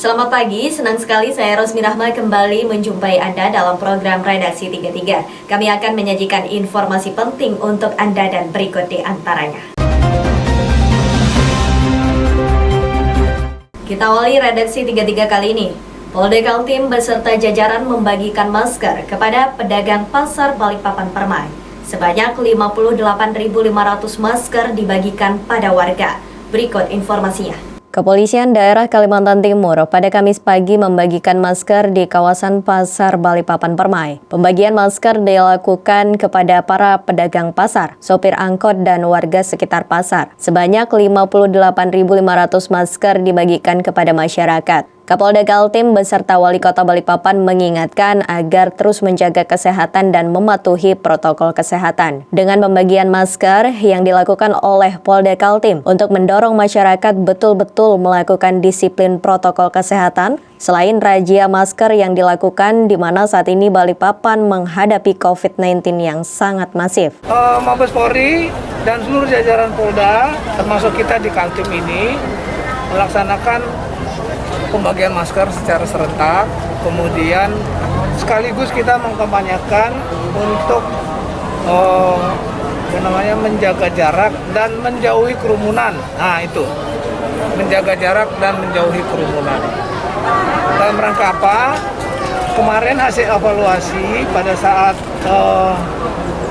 Selamat pagi, senang sekali saya Rosmi Rahma kembali menjumpai Anda dalam program Redaksi 33. Kami akan menyajikan informasi penting untuk Anda dan berikut di antaranya. Kita awali Redaksi 33 kali ini. Polda Kaltim beserta jajaran membagikan masker kepada pedagang pasar Balikpapan Permai. Sebanyak 58.500 masker dibagikan pada warga. Berikut informasinya. Kepolisian Daerah Kalimantan Timur pada Kamis pagi membagikan masker di kawasan Pasar Balikpapan Permai. Pembagian masker dilakukan kepada para pedagang pasar, sopir angkot, dan warga sekitar pasar. Sebanyak 58.500 masker dibagikan kepada masyarakat. Kapolda Kaltim beserta Wali Kota Balikpapan mengingatkan agar terus menjaga kesehatan dan mematuhi protokol kesehatan. Dengan pembagian masker yang dilakukan oleh Polda Kaltim untuk mendorong masyarakat betul-betul melakukan disiplin protokol kesehatan, selain razia masker yang dilakukan di mana saat ini Balikpapan menghadapi COVID-19 yang sangat masif. Mabes Polri dan seluruh jajaran Polda, termasuk kita di Kaltim ini, melaksanakan pembagian masker secara serentak, kemudian sekaligus kita mengkampanyekan untuk menjaga jarak dan menjauhi kerumunan. Nah itu, menjaga jarak dan menjauhi kerumunan. Dalam rangka apa? Kemarin hasil evaluasi pada saat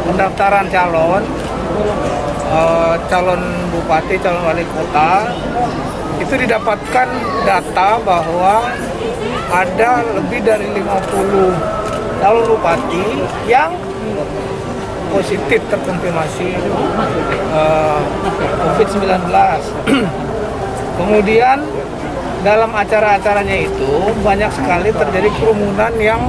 pendaftaran calon bupati, calon wali kota, itu didapatkan data bahwa ada lebih dari 50 calon bupati yang positif terkonfirmasi COVID-19. Kemudian dalam acara-acaranya itu banyak sekali terjadi kerumunan yang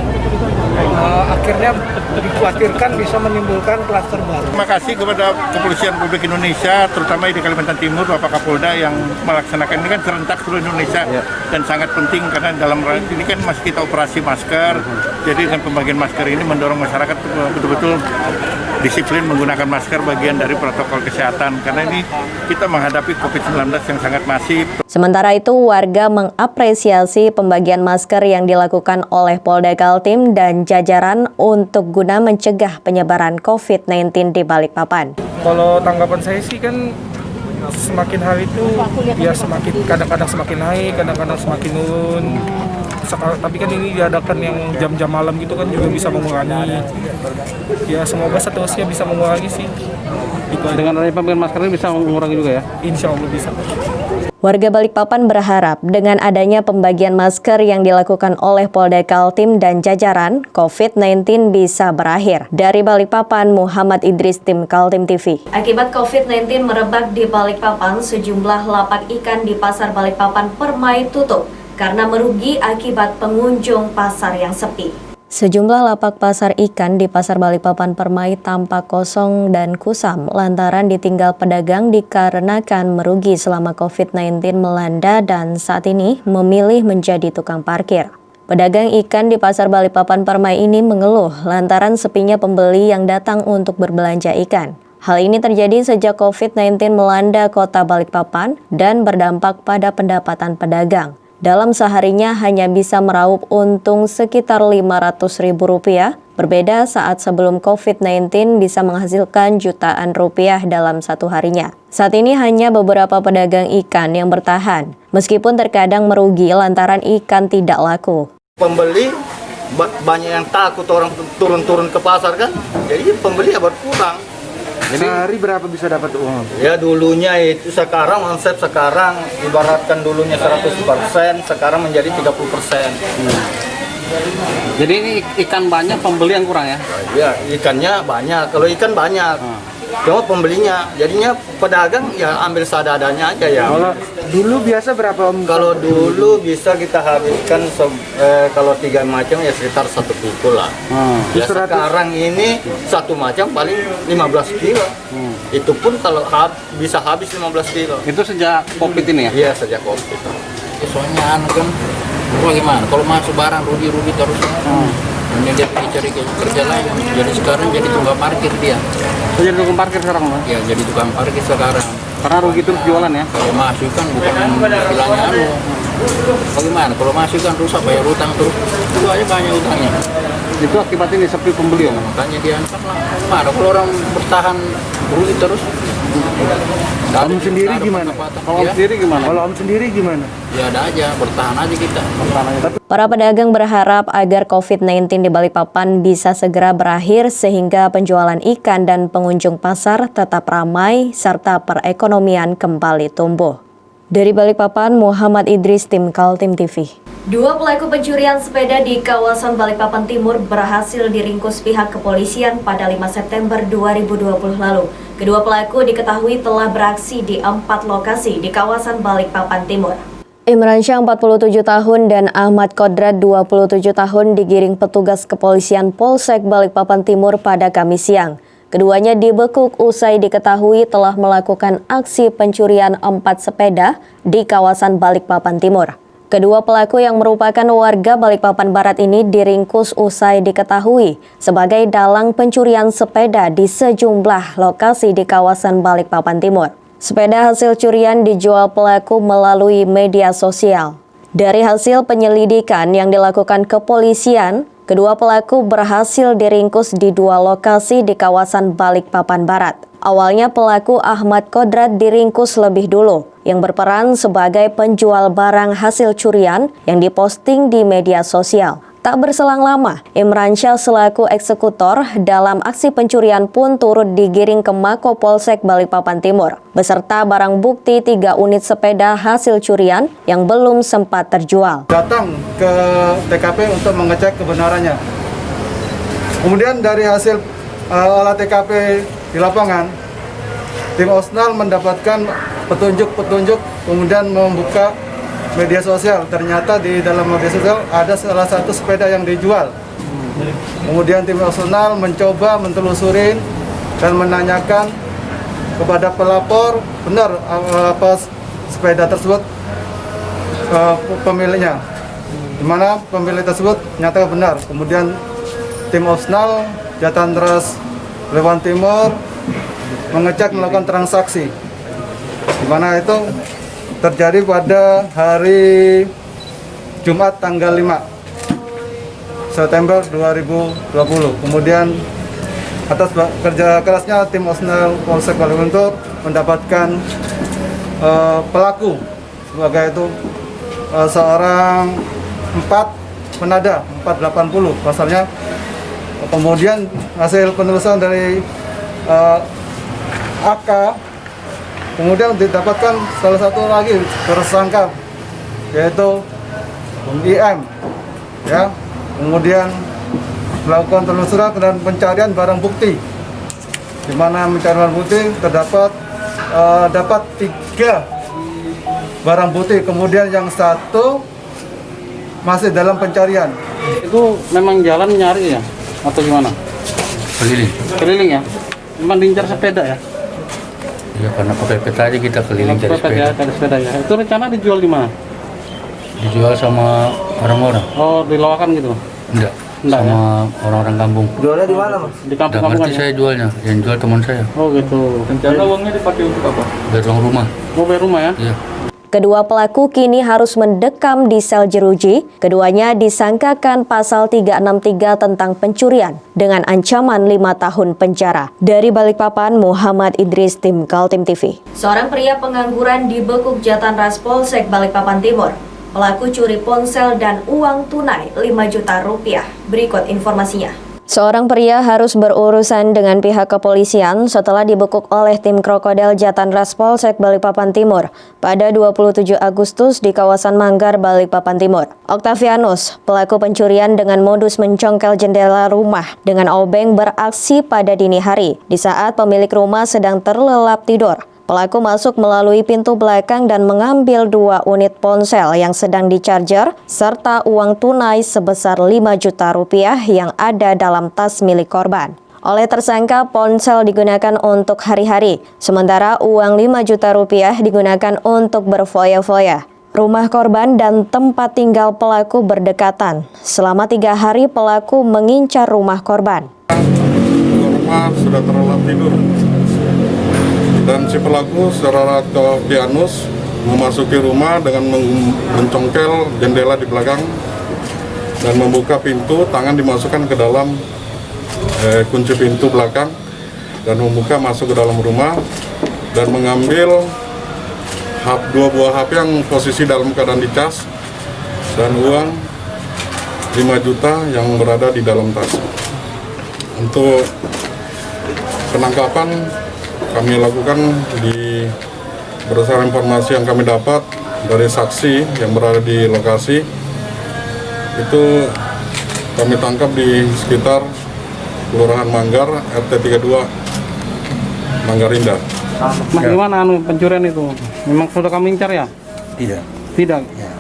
akhirnya dikhawatirkan bisa menimbulkan klaster baru. Terima kasih kepada Kepolisian Republik Indonesia, terutama di Kalimantan Timur, Bapak Kapolda yang melaksanakan ini kan serentak seluruh Indonesia dan sangat penting karena dalam ini kan masih kita operasi masker. Jadi dengan pembagian masker ini mendorong masyarakat betul-betul disiplin menggunakan masker, bagian dari protokol kesehatan karena ini kita menghadapi COVID-19 yang sangat masif. Sementara itu, warga mengapresiasi pembagian masker yang dilakukan oleh Polda Kaltim dan jajaran untuk guna mencegah penyebaran COVID-19 di Balikpapan. Kalau tanggapan saya sih kan semakin hari itu ya semakin kadang-kadang semakin naik, kadang-kadang semakin turun. Tapi kan ini diadakan yang jam-jam malam gitu kan juga bisa mengurangi. Ya semoga seterusnya bisa mengurangi sih. Dengan adanya pembagian masker ini bisa mengurangi juga ya? Insya Allah bisa. Warga Balikpapan berharap dengan adanya pembagian masker yang dilakukan oleh Polda Kaltim dan jajaran, COVID-19 bisa berakhir. Dari Balikpapan, Muhammad Idris, Tim Kaltim TV. Akibat COVID-19 merebak di Balikpapan, sejumlah lapak ikan di Pasar Balikpapan Permai tutup karena merugi akibat pengunjung pasar yang sepi. Sejumlah lapak pasar ikan di Pasar Balikpapan Permai tampak kosong dan kusam lantaran ditinggal pedagang dikarenakan merugi selama COVID-19 melanda dan saat ini memilih menjadi tukang parkir. Pedagang ikan di Pasar Balikpapan Permai ini mengeluh lantaran sepinya pembeli yang datang untuk berbelanja ikan. Hal ini terjadi sejak COVID-19 melanda kota Balikpapan dan berdampak pada pendapatan pedagang. Dalam seharinya hanya bisa meraup untung sekitar Rp500.000, berbeda saat sebelum COVID-19 bisa menghasilkan jutaan rupiah dalam satu harinya. Saat ini hanya beberapa pedagang ikan yang bertahan, meskipun terkadang merugi lantaran ikan tidak laku. Pembeli banyak yang takut orang turun-turun ke pasar kan, jadi pembeli ya berkurang. Jadi sehari berapa bisa dapat uang? Ya dulunya itu sekarang omset sekarang ibaratkan dulunya 100%, sekarang menjadi 30%. Jadi ini ikan banyak, pembeli yang kurang ya? Ya ikannya banyak, kalau ikan banyak. Cuma pembelinya, jadinya pedagang ya ambil seadanya aja ya. Kalau dulu biasa berapa om? Kalau dulu bisa kita habiskan kalau 3 macam ya sekitar 1 pikul lah. Ya sekarang ini 1 macam paling 15 kilo. Itu pun kalau bisa habis 15 kilo. Itu sejak COVID ini ya? Iya sejak COVID. Soalnya kan bagaimana? Kalau masuk barang rugi terus. Ini dia cari kerja lain. Jadi sekarang jadi tukang parkir dia. Jadi tukang parkir sekarang Mas? Ya jadi tukang parkir sekarang. Karena rugi terus jualan ya? Kalau masuk kan bukan bilangnya Bagaimana? Kalau masuk kan rusak, bayar utang terus. Itu aja banyak utangnya. Itu akibatnya ini sepi pembeli ya? Makanya diangkat lah. Gimana kalau orang bertahan rugi terus? Kamu sendiri gimana? Kalau sendiri gimana? Kalau Om sendiri gimana? Ya ada aja, bertahan aja kita. Para pedagang berharap agar COVID-19 di Balikpapan bisa segera berakhir sehingga penjualan ikan dan pengunjung pasar tetap ramai serta perekonomian kembali tumbuh. Dari Balikpapan, Muhammad Idris, tim Kaltim TV. Dua pelaku pencurian sepeda di kawasan Balikpapan Timur berhasil diringkus pihak kepolisian pada 5 September 2020 lalu. Kedua pelaku diketahui telah beraksi di 4 lokasi di kawasan Balikpapan Timur. Imran Syah 47 tahun dan Ahmad Kodrat 27 tahun digiring petugas kepolisian Polsek Balikpapan Timur pada Kamis siang. Keduanya dibekuk usai diketahui telah melakukan aksi pencurian 4 sepeda di kawasan Balikpapan Timur. Kedua pelaku yang merupakan warga Balikpapan Barat ini diringkus usai diketahui sebagai dalang pencurian sepeda di sejumlah lokasi di kawasan Balikpapan Timur. Sepeda hasil curian dijual pelaku melalui media sosial. Dari hasil penyelidikan yang dilakukan kepolisian, kedua pelaku berhasil diringkus di 2 lokasi di kawasan Balikpapan Barat. Awalnya pelaku Ahmad Kodrat diringkus lebih dulu, yang berperan sebagai penjual barang hasil curian yang diposting di media sosial. Tak berselang lama, Imran Syah selaku eksekutor dalam aksi pencurian pun turut digiring ke Mako Polsek Balikpapan Timur, beserta barang bukti 3 unit sepeda hasil curian yang belum sempat terjual. Datang ke TKP untuk mengecek kebenarannya. Kemudian dari hasil olah TKP di lapangan, tim Osnal mendapatkan petunjuk-petunjuk, kemudian membuka media sosial. Ternyata di dalam media sosial ada salah satu sepeda yang dijual. Kemudian tim Osnal mencoba mentelusurin dan menanyakan kepada pelapor benar apa sepeda tersebut pemiliknya. Di mana pemilik tersebut nyata benar. Kemudian tim Osnal Jatanras Lewan Timur mengecek melakukan transaksi, di mana itu terjadi pada hari Jumat tanggal 5 September 2020. Kemudian atas kerja kerasnya tim Osnal Polsek Balikpapan mendapatkan pelaku sebagai itu seorang 4 penada 480 pasalnya. Kemudian hasil penelusuran dari AK, kemudian didapatkan salah satu lagi tersangka yaitu IM, ya. Kemudian melakukan penelusuran dan pencarian barang bukti, di mana mencari barang bukti terdapat dapat 3 barang bukti, kemudian yang 1 masih dalam pencarian. Itu memang jalan nyari ya? Atau gimana? Keliling. Keliling ya? Memang diincar sepeda ya? Ya karena pakai peta aja kita keliling cari sepeda. Cari sepeda ya. Itu rencana dijual di mana? Dijual sama orang-orang. Oh, di loakan gitu? Enggak. Enggak, Sama orang-orang kampung. Jualnya di mana, Mas? Di Enggak kampung-kampungan ngerti ya? saya jualnya, yang jual teman saya. Oh gitu. Rencana uangnya dipakai untuk apa? Biar uang rumah. Mau bayar rumah ya? Iya. Kedua pelaku kini harus mendekam di sel jeruji. Keduanya disangkakan pasal 363 tentang pencurian dengan ancaman 5 tahun penjara. Dari Balikpapan, Muhammad Idris, tim Kaltim TV. Seorang pria pengangguran dibekuk Jatanras Polsek Balikpapan Timur. Pelaku curi ponsel dan uang tunai 5 juta rupiah. Berikut informasinya. Seorang pria harus berurusan dengan pihak kepolisian setelah dibekuk oleh tim krokodil Jatanras Polsek Balikpapan Timur pada 27 Agustus di kawasan Manggar, Balikpapan Timur. Octavianus, pelaku pencurian dengan modus mencongkel jendela rumah dengan obeng beraksi pada dini hari di saat pemilik rumah sedang terlelap tidur. Pelaku masuk melalui pintu belakang dan mengambil 2 unit ponsel yang sedang di-charger serta uang tunai sebesar 5 juta rupiah yang ada dalam tas milik korban. Oleh tersangka, ponsel digunakan untuk hari-hari, sementara uang 5 juta rupiah digunakan untuk berfoya-foya. Rumah korban dan tempat tinggal pelaku berdekatan. Selama 3 hari pelaku mengincar rumah korban. Rumah sudah terlelap tidur. Dan si pelaku saudara Octavianus memasuki rumah dengan mencongkel jendela di belakang dan membuka pintu, tangan dimasukkan ke dalam kunci pintu belakang dan membuka masuk ke dalam rumah dan mengambil dua buah HP yang posisi dalam keadaan dicas dan uang 5 juta yang berada di dalam tas. Untuk penangkapan kami lakukan berdasarkan informasi yang kami dapat dari saksi yang berada di lokasi. Itu kami tangkap di sekitar Kelurahan Manggar, RT 32 Manggarinda. Mas, gimana pencurian itu? Memang sudah kami incar ya? Tidak. Tidak? Ya.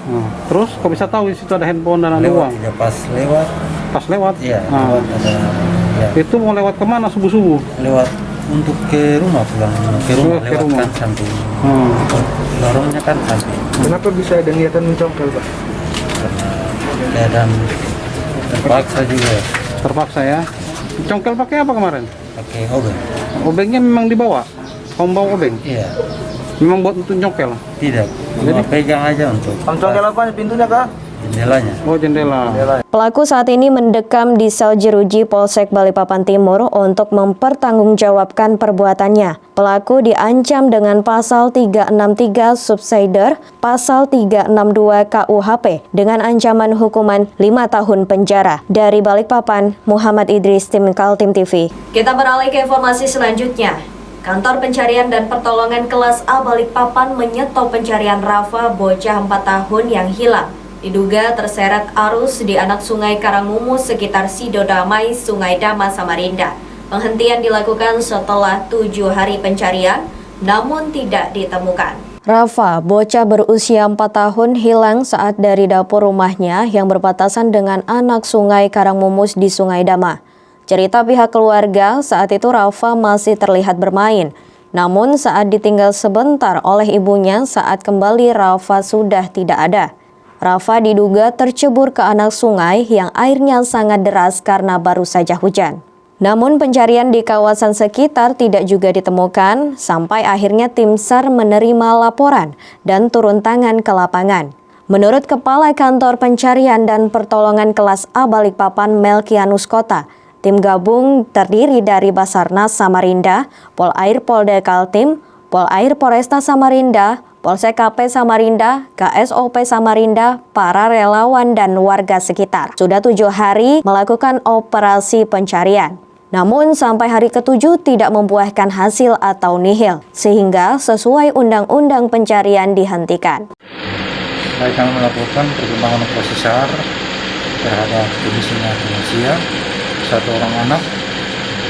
Terus kok bisa tahu di situ ada handphone dan ada uang? Ya pas lewat. Pas lewat? Iya, lewat ada. Ya. Itu mau lewat kemana subuh-subuh? Lewat untuk ke rumah pulang. Ke rumah kan samping. Lorongnya kan samping. Kenapa bisa ada niatan mencongkel, Pak? Karena keadaan terpaksa juga. Terpaksa ya? Congkel pakai apa kemarin? Pakai obeng. Obengnya memang dibawa? Kamu bawa obeng? Iya. Memang buat untuk congkel? Tidak. Cuma pegang aja untuk. Congkel apa pintunya, Kak? Jendelanya. Oh, jendela. Pelaku saat ini mendekam di sel jeruji Polsek Balikpapan Timur untuk mempertanggungjawabkan perbuatannya. Pelaku diancam dengan pasal 363 Subsider, pasal 362 KUHP dengan ancaman hukuman 5 tahun penjara. Dari Balikpapan, Muhammad Idris, tim Kaltim TV. Kita beralih ke informasi selanjutnya. Kantor Pencarian dan Pertolongan Kelas A Balikpapan menyetop pencarian Rafa, bocah 4 tahun yang hilang. Diduga terseret arus di anak sungai Karangmumus sekitar Sidodamai, Sungai Dama, Samarinda. Penghentian dilakukan setelah 7 hari pencarian, namun tidak ditemukan. Rafa, bocah berusia 4 tahun hilang saat dari dapur rumahnya yang berbatasan dengan anak sungai Karangmumus di Sungai Dama. Cerita pihak keluarga, saat itu Rafa masih terlihat bermain. Namun saat ditinggal sebentar oleh ibunya, saat kembali Rafa sudah tidak ada. Rafa diduga tercebur ke anak sungai yang airnya sangat deras karena baru saja hujan. Namun pencarian di kawasan sekitar tidak juga ditemukan sampai akhirnya tim SAR menerima laporan dan turun tangan ke lapangan. Menurut Kepala Kantor Pencarian dan Pertolongan Kelas A Balikpapan Melkianus Kota, tim gabung terdiri dari Basarnas Samarinda, Polair Polda Kaltim, Polair Polresta Samarinda, Polsek KP Samarinda, KSOP Samarinda, para relawan dan warga sekitar. Sudah 7 hari melakukan operasi pencarian. Namun sampai hari ke-7 tidak membuahkan hasil atau nihil, sehingga sesuai undang-undang pencarian dihentikan. Baik, kami melakukan perkembangan operasi SAR terhadap kondisinya manusia, 1 orang anak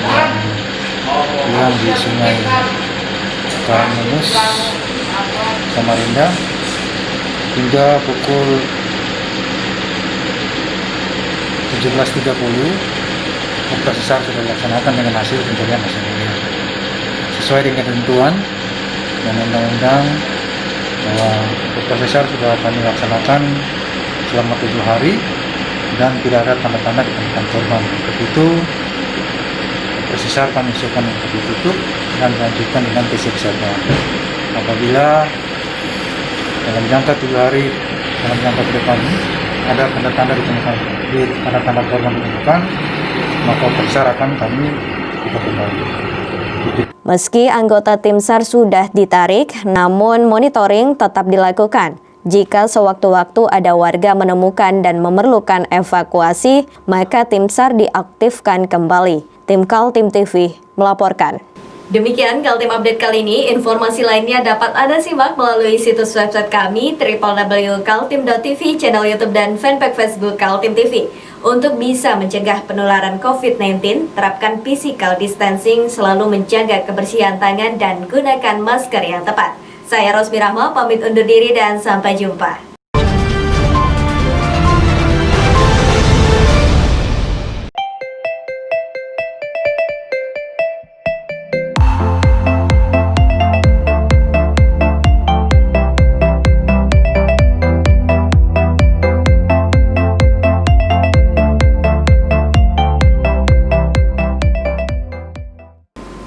yang hilang di Sungai Karangmumus, Samarinda. Hingga pukul 17.30 operasi SAR sudah dilaksanakan dengan hasil pencarian masing nihil. Sesuai dengan ketentuan dan undang-undang bahwa operasi SAR sudah kami laksanakan selama 7 hari dan tidak ada tanda-tanda ditemukan korban. Untuk itu operasi SAR kami usulkan untuk ditutup dan dilanjutkan dengan tes kesehatan. Apabila dalam jangka 7 hari, dalam jangka ke depan ada tanda-tanda ditemukan, tanda-tanda korban ditemukan, maka operasi SAR akan kami buka kembali. Meski anggota tim SAR sudah ditarik, namun monitoring tetap dilakukan. Jika sewaktu-waktu ada warga menemukan dan memerlukan evakuasi, maka tim SAR diaktifkan kembali. Tim Kaltim TV melaporkan. Demikian Kaltim Update kali ini. Informasi lainnya dapat Anda simak melalui situs website kami www.kaltim.tv, channel YouTube dan fanpage Facebook Kaltim TV. Untuk bisa mencegah penularan COVID-19, terapkan physical distancing, selalu menjaga kebersihan tangan dan gunakan masker yang tepat. Saya Rosmi Rahma, pamit undur diri dan sampai jumpa.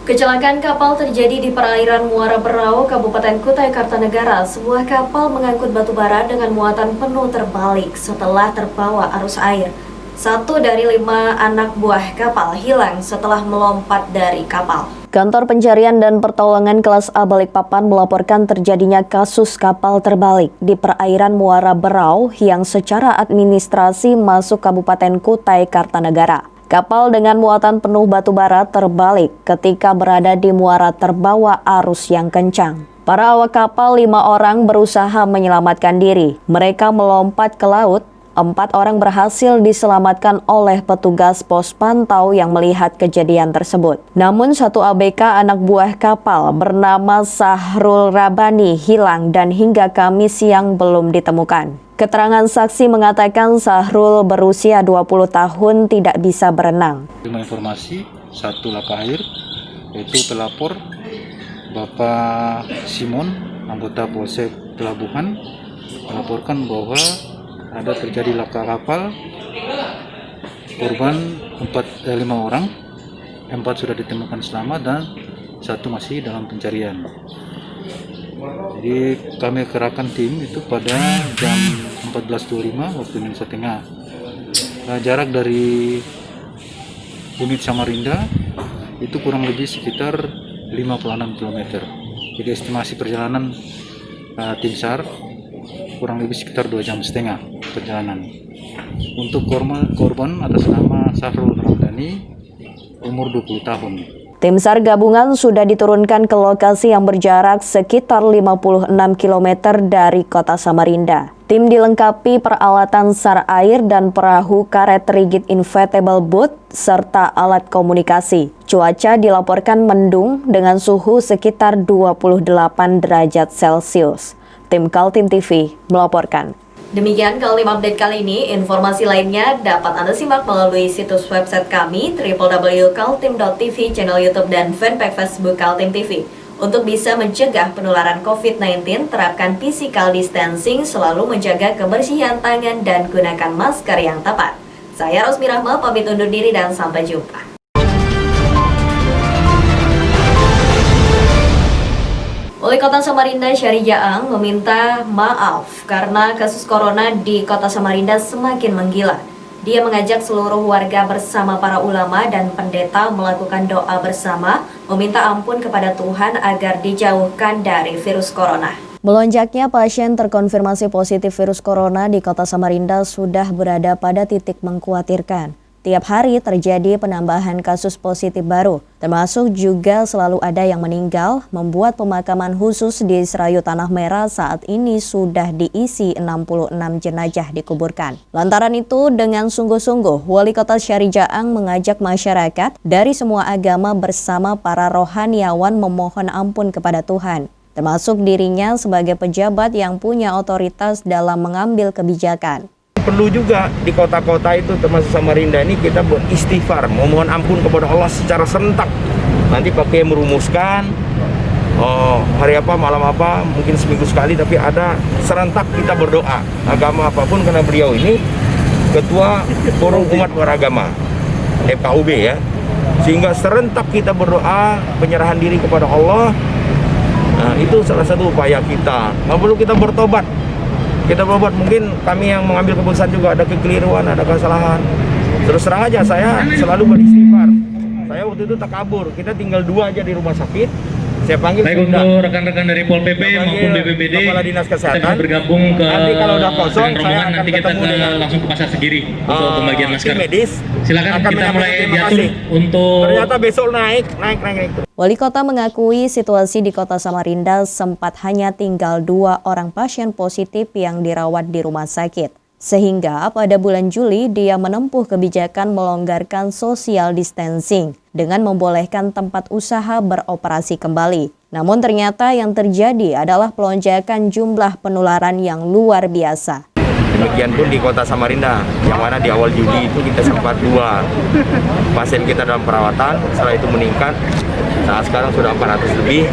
Kecelakaan kapal terjadi di perairan Muara Berau, Kabupaten Kutai Kartanegara. Sebuah kapal mengangkut batu bara dengan muatan penuh terbalik setelah terbawa arus air. 1 dari 5 anak buah kapal hilang setelah melompat dari kapal. Kantor Pencarian dan Pertolongan Kelas A Balikpapan melaporkan terjadinya kasus kapal terbalik di perairan Muara Berau yang secara administrasi masuk Kabupaten Kutai Kartanegara. Kapal dengan muatan penuh batu bara terbalik ketika berada di muara terbawa arus yang kencang. Para awak kapal 5 orang berusaha menyelamatkan diri. Mereka melompat ke laut. 4 orang berhasil diselamatkan oleh petugas pos pantau yang melihat kejadian tersebut. Namun 1 ABK anak buah kapal bernama Sahrul Rabani hilang dan hingga Kamis siang belum ditemukan. Keterangan saksi mengatakan Sahrul berusia 20 tahun tidak bisa berenang. Informasi 1 laka air, yaitu pelapor Bapak Simon, anggota Polsek Pelabuhan, melaporkan bahwa ada terjadi laka kapal, korban 5 orang, 4 sudah ditemukan selamat dan 1 masih dalam pencarian. Jadi kami kerahkan tim itu pada jam 14.25 waktu Indonesia Tengah. Jarak dari unit Samarinda itu kurang lebih sekitar 56 km. Jadi estimasi perjalanan tim SAR kurang lebih sekitar 2,5 jam perjalanan. Untuk korban atas nama Sahrul Ramdhani, umur 20 tahun. Tim SAR gabungan sudah diturunkan ke lokasi yang berjarak sekitar 56 km dari kota Samarinda. Tim dilengkapi peralatan SAR air dan perahu karet rigid inflatable boat serta alat komunikasi. Cuaca dilaporkan mendung dengan suhu sekitar 28 derajat Celcius. Tim Kaltim TV melaporkan. Demikian Kaltim Update kali ini. Informasi lainnya dapat Anda simak melalui situs website kami www.kaltim.tv, channel YouTube dan fanpage Facebook Kaltim TV. Untuk bisa mencegah penularan COVID-19, terapkan physical distancing, selalu menjaga kebersihan tangan dan gunakan masker yang tepat. Saya Rosmi Rahma pamit undur diri dan sampai jumpa. Wali Kota Samarinda Syari Jaang meminta maaf karena kasus corona di Kota Samarinda semakin menggila. Dia mengajak seluruh warga bersama para ulama dan pendeta melakukan doa bersama, meminta ampun kepada Tuhan agar dijauhkan dari virus corona. Melonjaknya pasien terkonfirmasi positif virus corona di Kota Samarinda sudah berada pada titik mengkhawatirkan. Tiap hari terjadi penambahan kasus positif baru, termasuk juga selalu ada yang meninggal, membuat pemakaman khusus di Serayu Tanah Merah saat ini sudah diisi 66 jenazah dikuburkan. Lantaran itu, dengan sungguh-sungguh, Wali Kota Syari Jaang mengajak masyarakat dari semua agama bersama para rohaniawan memohon ampun kepada Tuhan, termasuk dirinya sebagai pejabat yang punya otoritas dalam mengambil kebijakan. Perlu juga di kota-kota itu termasuk Samarinda ini kita beristighfar, memohon ampun kepada Allah secara serentak. Nanti Pak Kiai merumuskan hari apa, malam apa, mungkin seminggu sekali, tapi ada serentak kita berdoa agama apapun, karena beliau ini Ketua Forum Umat Beragama FKUB ya, sehingga serentak kita berdoa penyerahan diri kepada Allah. Nah, itu salah satu upaya kita. Nggak perlu kita bertobat. Kita berobat, mungkin kami yang mengambil keputusan juga ada kekeliruan, ada kesalahan. Terus terang aja, saya selalu beristighfar. Saya waktu itu takabur, kita tinggal 2 aja di rumah sakit. Saya panggil baik untuk rekan-rekan dari Pol PP maupun BPBD, Kepala Dinas Kesehatan, kita bisa bergabung ke nanti kalau udah kosong, saya akan nanti kita langsung ke pasar Segiri untuk pembagian masker. Medis, silakan kita mulai diatur untuk. Ternyata besok naik. Wali Kota mengakui situasi di Kota Samarinda sempat hanya tinggal 2 orang pasien positif yang dirawat di rumah sakit. Sehingga pada bulan Juli dia menempuh kebijakan melonggarkan social distancing dengan membolehkan tempat usaha beroperasi kembali. Namun ternyata yang terjadi adalah pelonjakan jumlah penularan yang luar biasa. Demikian pun di Kota Samarinda, yang mana di awal Juli itu kita sempat 2 pasien kita dalam perawatan, setelah itu meningkat. Saat sekarang sudah 400 lebih.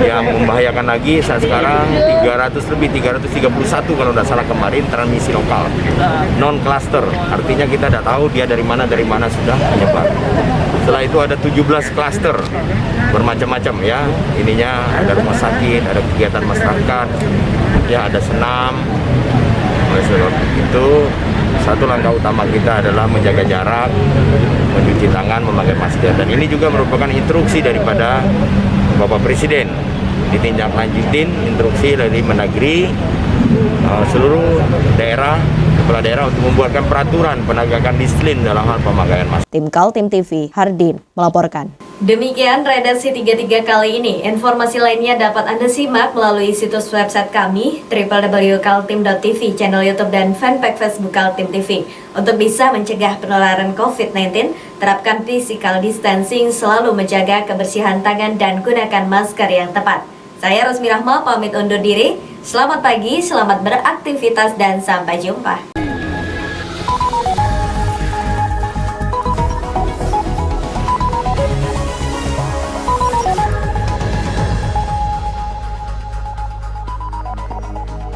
Yang membahayakan lagi saat sekarang 300 lebih, 331 kalau tidak salah kemarin, transmisi lokal, non cluster. Artinya kita tidak tahu dia dari mana sudah menyebar. Setelah itu ada 17 klaster bermacam-macam ya. Ininya ada rumah sakit, ada kegiatan masyarakat, ya ada senam. Oleh sebab itu, satu langkah utama kita adalah menjaga jarak, mencuci tangan, memakai masker. Dan ini juga merupakan instruksi daripada Bapak Presiden. Ditindaklanjutin instruksi dari Mendagri, seluruh daerah, kepala daerah untuk membuatkan peraturan penegakan disiplin dalam hal pemakaian masker. Tim Kaltim TV, Hardin melaporkan. Demikian redaksi 33 kali ini. Informasi lainnya dapat Anda simak melalui situs website kami www.kaltim.tv, channel YouTube dan fanpage Facebook Kaltim TV. Untuk bisa mencegah penularan COVID-19, terapkan physical distancing, selalu menjaga kebersihan tangan dan gunakan masker yang tepat. Saya Rosmi Rahma pamit undur diri. Selamat pagi, selamat beraktivitas dan sampai jumpa.